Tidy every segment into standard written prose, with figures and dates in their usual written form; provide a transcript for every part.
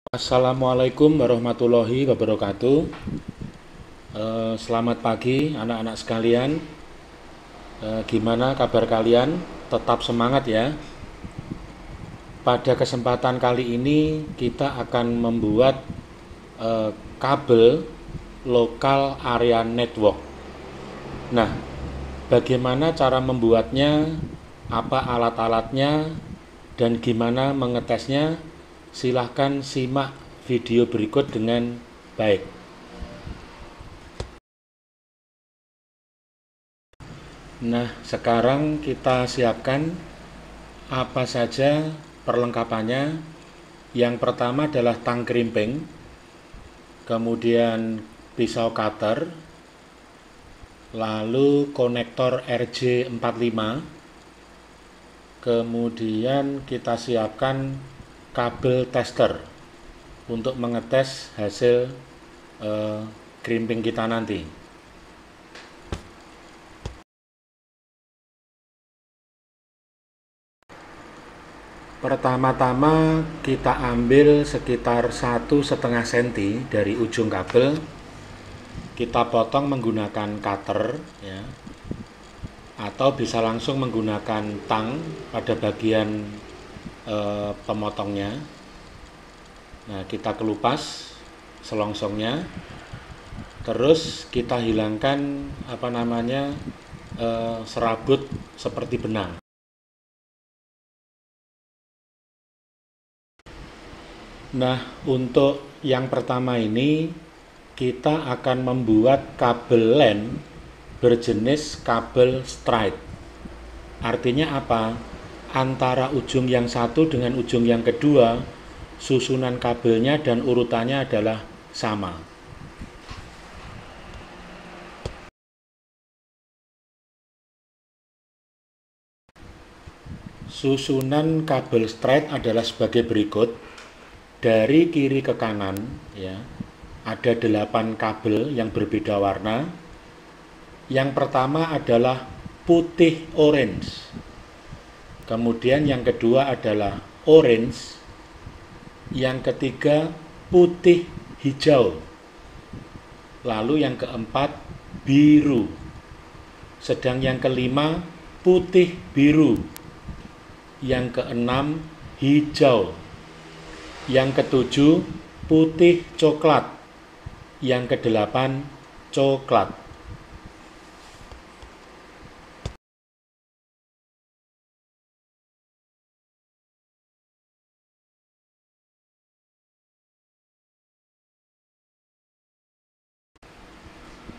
Assalamualaikum warahmatullahi wabarakatuh. Selamat pagi anak-anak sekalian. Gimana kabar kalian? Tetap semangat ya. Pada kesempatan kali ini kita akan membuat kabel lokal area network. Nah, bagaimana cara membuatnya, apa alat-alatnya, dan gimana mengetesnya? Silahkan simak video berikut dengan baik. Nah, sekarang kita siapkan apa saja perlengkapannya. Yang pertama adalah tang krimping, kemudian pisau cutter, lalu konektor RJ45, kemudian kita siapkan kabel tester untuk mengetes hasil crimping kita nanti. Pertama-tama kita ambil sekitar 1,5 cm dari ujung kabel, kita potong menggunakan cutter ya, atau bisa langsung menggunakan tang pada bagian pemotongnya. Nah, kita kelupas selongsongnya, terus kita hilangkan serabut seperti benang. Nah, untuk yang pertama ini kita akan membuat kabel LAN berjenis kabel straight. Artinya apa? Antara ujung yang satu dengan ujung yang kedua, susunan kabelnya dan urutannya adalah sama. Susunan kabel straight adalah sebagai berikut. Dari kiri ke kanan ya, ada 8 kabel yang berbeda warna. Yang pertama adalah putih orange. Kemudian yang kedua adalah orange. Yang ketiga putih hijau. Lalu yang keempat biru. Sedang yang kelima putih biru. Yang keenam hijau. Yang ketujuh putih coklat. Yang kedelapan coklat.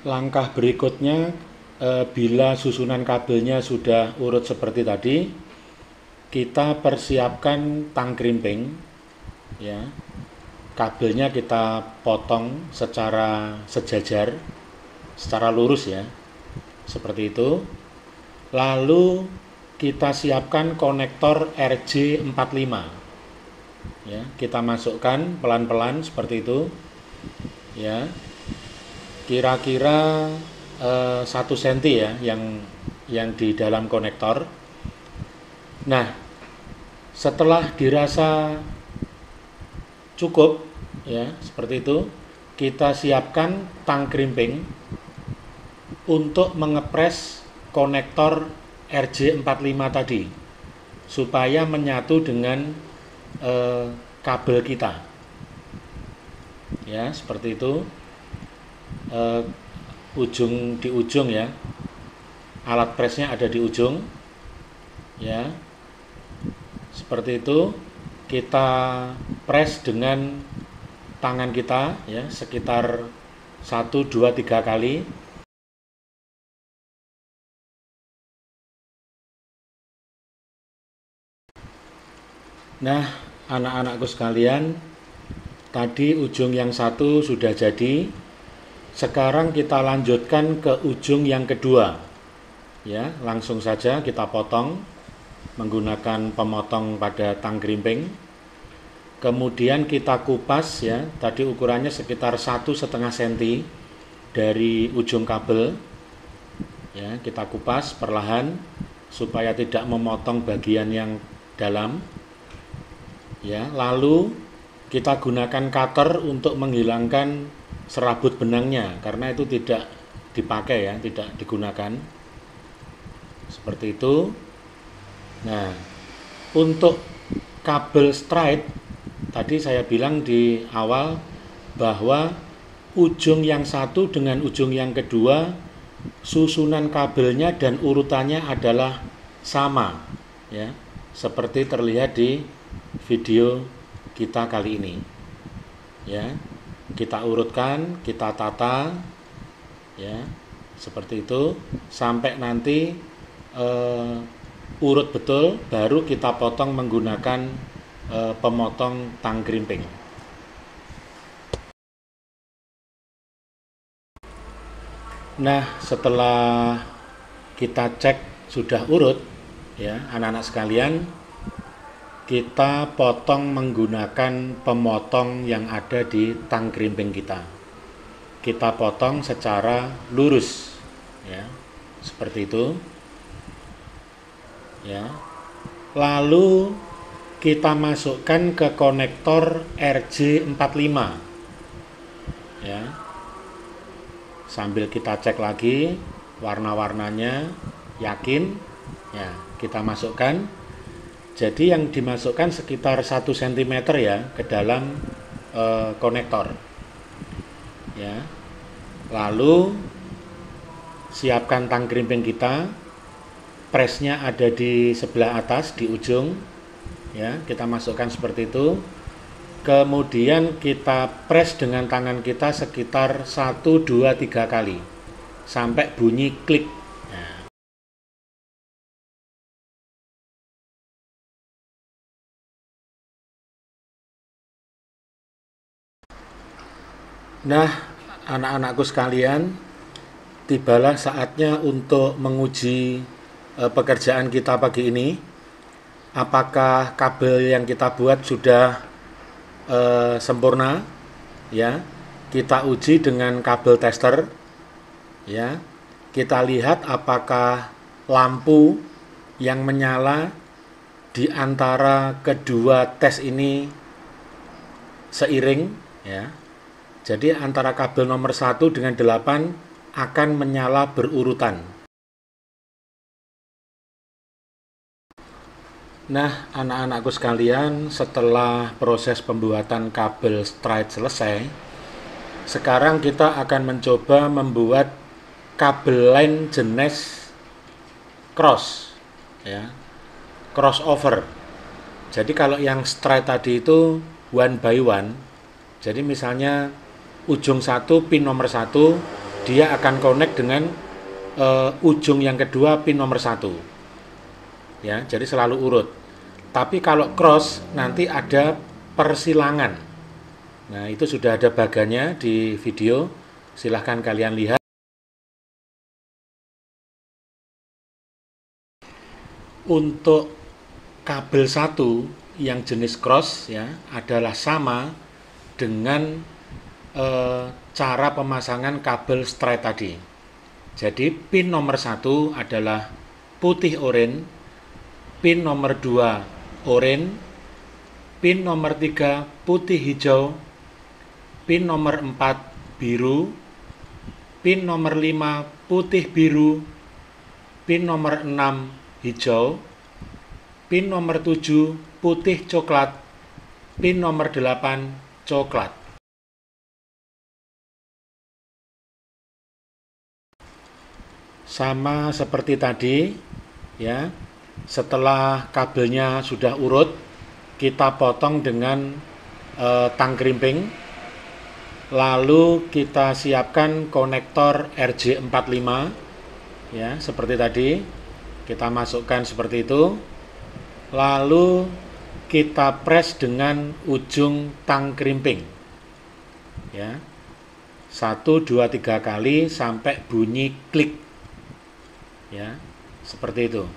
Langkah berikutnya, bila susunan kabelnya sudah urut seperti tadi, kita persiapkan tang krimping ya. Kabelnya kita potong secara sejajar, secara lurus ya, seperti itu. Lalu kita siapkan konektor RJ45 ya, kita masukkan pelan-pelan seperti itu ya, kira-kira 1 cm ya yang di dalam konektor. Nah, setelah dirasa cukup ya seperti itu, kita siapkan tang krimping untuk mengepres konektor RJ45 tadi supaya menyatu dengan kabel kita ya, seperti itu. Ujung di ujung ya, alat presnya ada di ujung ya, seperti itu. Kita press dengan tangan kita ya, sekitar 1, 2, 3 kali. Nah, anak-anakku sekalian, tadi ujung yang satu sudah jadi. Sekarang kita lanjutkan ke ujung yang kedua ya, langsung saja kita potong menggunakan pemotong pada tang krimping. Kemudian kita kupas ya, tadi ukurannya sekitar 1,5 cm dari ujung kabel ya, kita kupas perlahan supaya tidak memotong bagian yang dalam ya. Lalu kita gunakan cutter untuk menghilangkan serabut benangnya, karena itu tidak dipakai ya, tidak digunakan. Seperti itu. Nah, untuk kabel straight, tadi saya bilang di awal bahwa ujung yang satu dengan ujung yang kedua, susunan kabelnya dan urutannya adalah sama, ya, seperti terlihat di video kita kali ini. Ya, kita urutkan, kita tata, ya, seperti itu sampai nanti urut betul, baru kita potong menggunakan pemotong tang krimping. Nah, setelah kita cek sudah urut, ya anak-anak sekalian, kita potong menggunakan pemotong yang ada di tang krimping kita. Kita potong secara lurus, ya, seperti itu. Ya. Lalu kita masukkan ke konektor RJ45. Ya. Sambil kita cek lagi warna-warnanya, yakin, ya, kita masukkan. Jadi yang dimasukkan sekitar 1 cm ya ke dalam konektor. Ya. Lalu siapkan tang krimping kita. Presnya ada di sebelah atas di ujung, ya, kita masukkan seperti itu. Kemudian kita press dengan tangan kita sekitar 1, 2, 3 kali sampai bunyi klik. Nah, anak-anakku sekalian, tibalah saatnya untuk menguji pekerjaan kita pagi ini. Apakah kabel yang kita buat sudah sempurna? Ya, kita uji dengan kabel tester. Ya, kita lihat apakah lampu yang menyala di antara kedua tes ini seiring. Ya, jadi antara kabel nomor 1 dengan 8 akan menyala berurutan. Nah, anak-anakku sekalian, setelah proses pembuatan kabel straight selesai, sekarang kita akan mencoba membuat kabel line jenis cross, ya, crossover. Jadi kalau yang straight tadi itu one by one, jadi misalnya ujung 1 pin nomor 1 dia akan connect dengan ujung yang kedua pin nomor 1. Ya, jadi selalu urut. Tapi kalau cross nanti ada persilangan. Nah, itu sudah ada bagannya di video. Silahkan kalian lihat. Untuk kabel 1 yang jenis cross, ya, adalah sama dengan cara pemasangan kabel straight tadi. Jadi pin nomor 1 adalah putih oranye, pin nomor 2 oranye, pin nomor 3 putih hijau, pin nomor 4 biru, pin nomor 5 putih biru, pin nomor 6 hijau, pin nomor 7 putih coklat, pin nomor 8 coklat. Sama seperti tadi, ya. Setelah kabelnya sudah urut, kita potong dengan tang krimping. Lalu kita siapkan konektor RJ45, ya, seperti tadi. Kita masukkan seperti itu. Lalu kita press dengan ujung tang krimping. Ya. 1, 2, 3 kali sampai bunyi klik. Ya, seperti itu.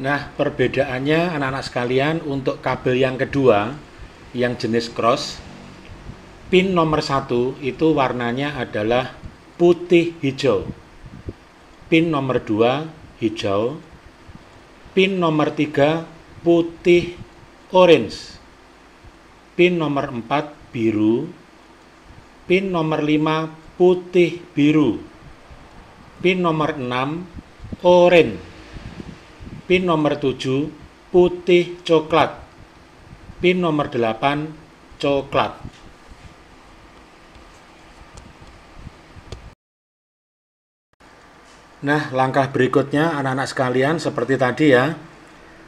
Nah, perbedaannya anak-anak sekalian, untuk kabel yang kedua yang jenis cross, pin nomor 1 itu warnanya adalah putih hijau. Pin nomor 2 hijau. Pin nomor 3 putih orange. Pin nomor 4 biru. Pin nomor 5 putih biru. Pin nomor 6 oranye. Pin nomor 7 putih coklat. Pin nomor 8 coklat. Nah, langkah berikutnya anak-anak sekalian seperti tadi ya.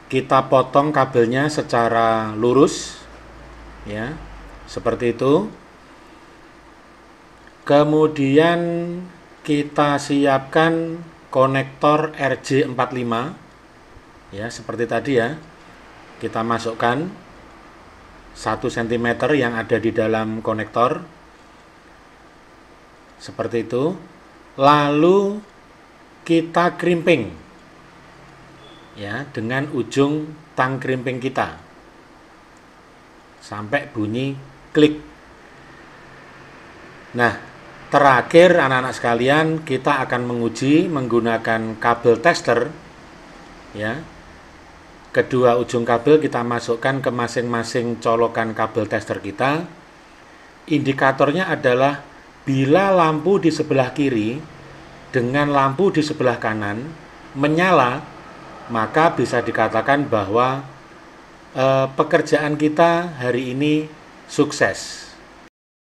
Kita potong kabelnya secara lurus ya. Seperti itu. Kemudian kita siapkan konektor RJ45 ya, seperti tadi ya. Kita masukkan 1 cm yang ada di dalam konektor seperti itu. Lalu kita crimping ya dengan ujung tang crimping kita sampai bunyi klik. Nah, terakhir anak-anak sekalian, kita akan menguji menggunakan kabel tester ya. Kedua ujung kabel kita masukkan ke masing-masing colokan kabel tester kita. Indikatornya adalah bila lampu di sebelah kiri dengan lampu di sebelah kanan menyala, maka bisa dikatakan bahwa pekerjaan kita hari ini sukses.